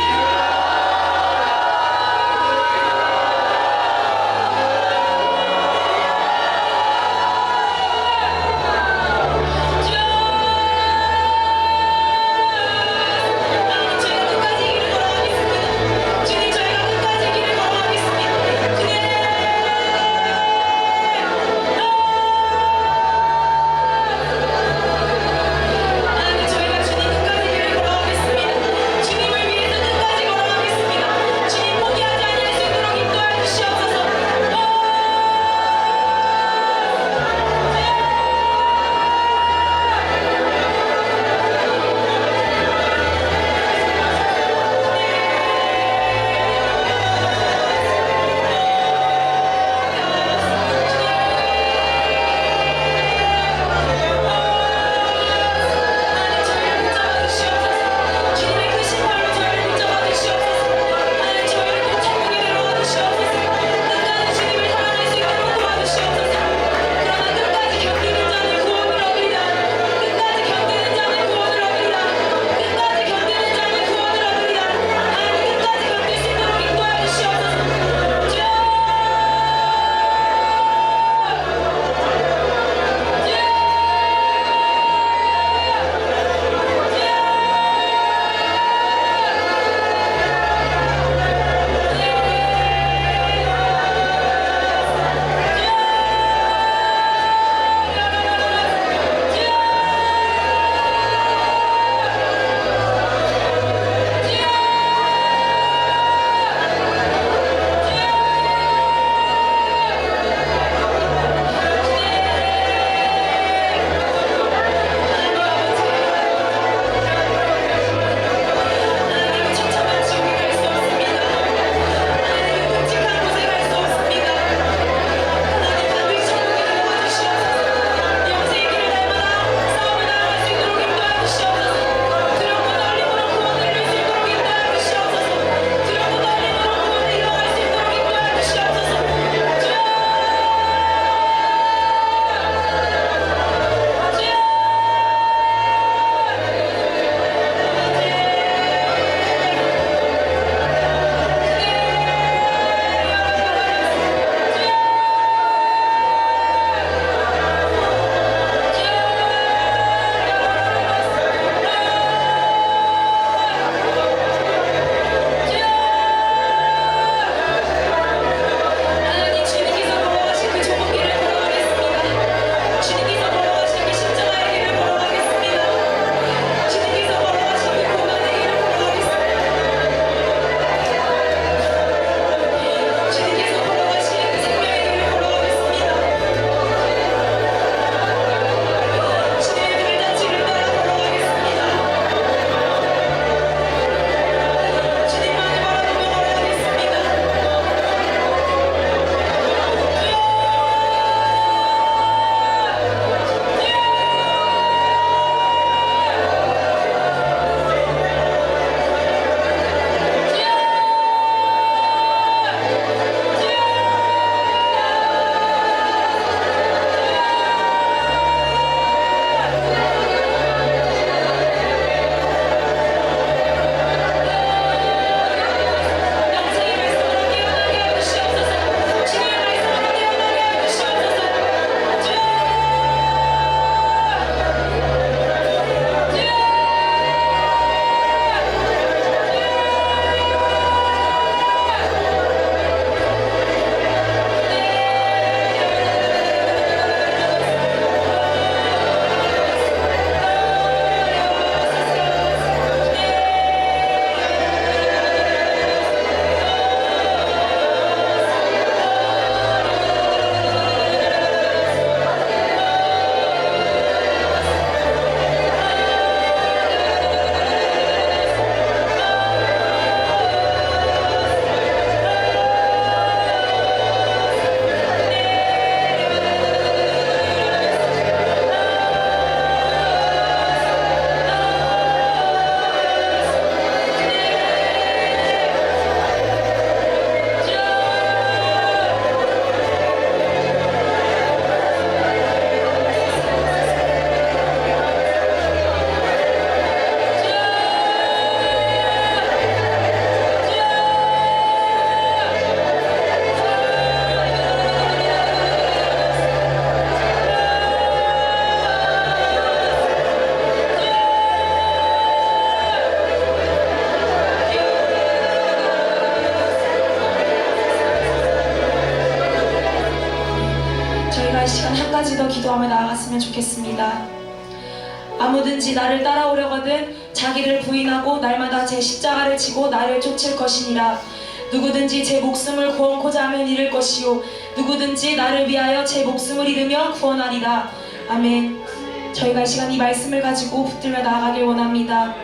저희가 이 시간 한 가지 더 기도하며 나아갔으면 좋겠습니다. 아무든지 나를 따라오려거든 자기를 부인하고 날마다 제 십자가를 지고 나를 쫓을 것이니라. 누구든지 제 목숨을 구원코자 하면 잃을 것이요 누구든지 나를 위하여 제 목숨을 잃으면 구원하리라. 아멘. 저희가 이 시간 이 말씀을 가지고 붙들며 나아가길 원합니다.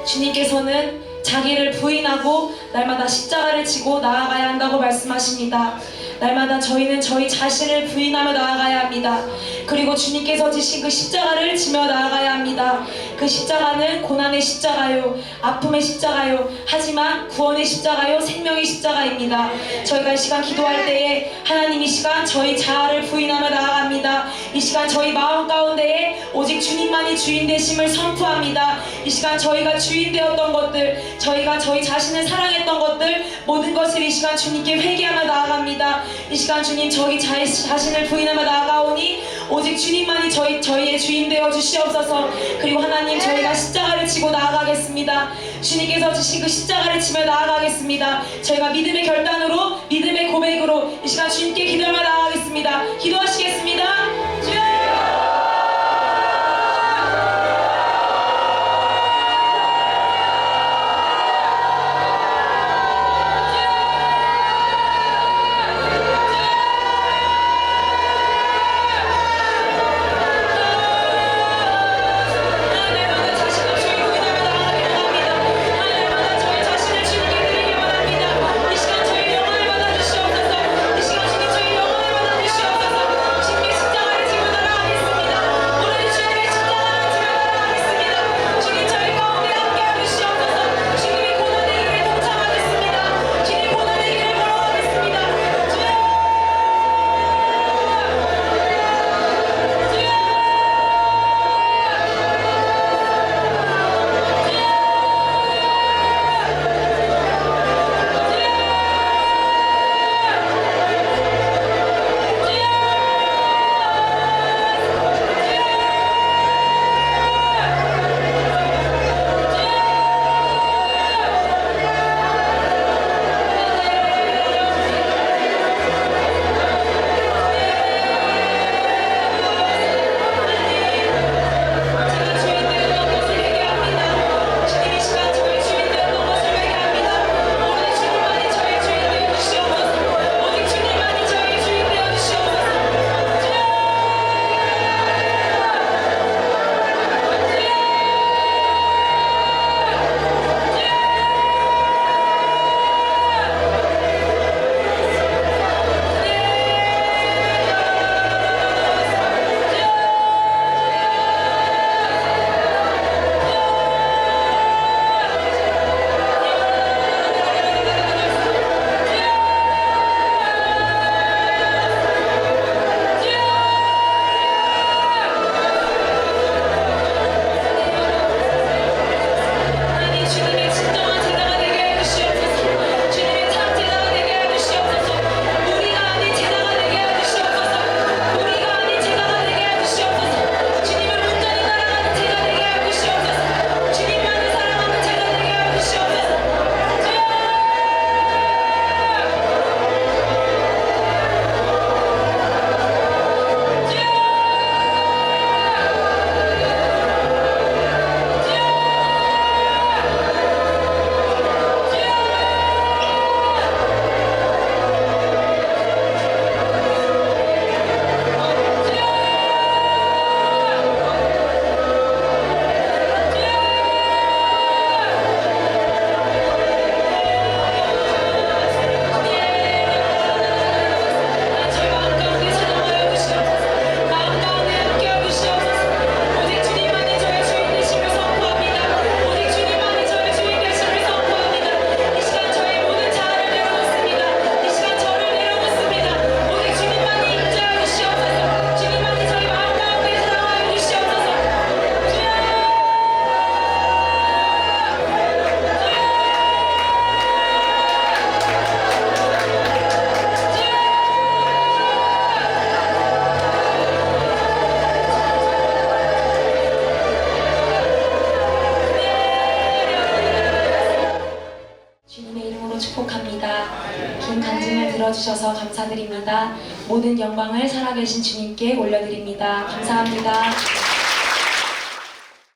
주님께서는 자기를 부인하고 날마다 십자가를 지고 나아가야 한다고 말씀하십니다. 날마다 저희는 저희 자신을 부인하며 나아가야 합니다. 그리고 주님께서 지신 그 십자가를 지며 나아가야 합니다. 그 십자가는 고난의 십자가요, 아픔의 십자가요, 하지만 구원의 십자가요, 생명의 십자가입니다. 저희가 이 시간 기도할 때에 하나님 이 시간 저희 자아를 부인하며 나아갑니다. 이 시간 저희 마음 가운데에 오직 주님만이 주인 되심을 선포합니다. 이 시간 저희가 주인 되었던 것들, 저희가 저희 자신을 사랑했던 것들, 모든 것을 이 시간 주님께 회개하며 나아갑니다. 이 시간 주님 저희 자신을 부인하며 나아가오니 오직 주님만이 저희의 주인 되어 주시옵소서. 그리고 하나님 저희가 십자가를 지고 나아가겠습니다. 주님께서 지신 그 십자가를 지며 나아가겠습니다. 저희가 믿음의 결단으로 믿음의 고백으로 이 시간 주님께 기도하며 나아가겠습니다. 기도하시겠습니다. 주여! 이 시간 저희 영혼을 받아주시옵소서. 이 시간 주님 저희 영혼을 받아주시옵소서. 예수님의 이름으로 축복합니다. 긴 간증을 들어주셔서 감사드립니다. 모든 영광을 살아계신 주님께 올려드립니다. 감사합니다.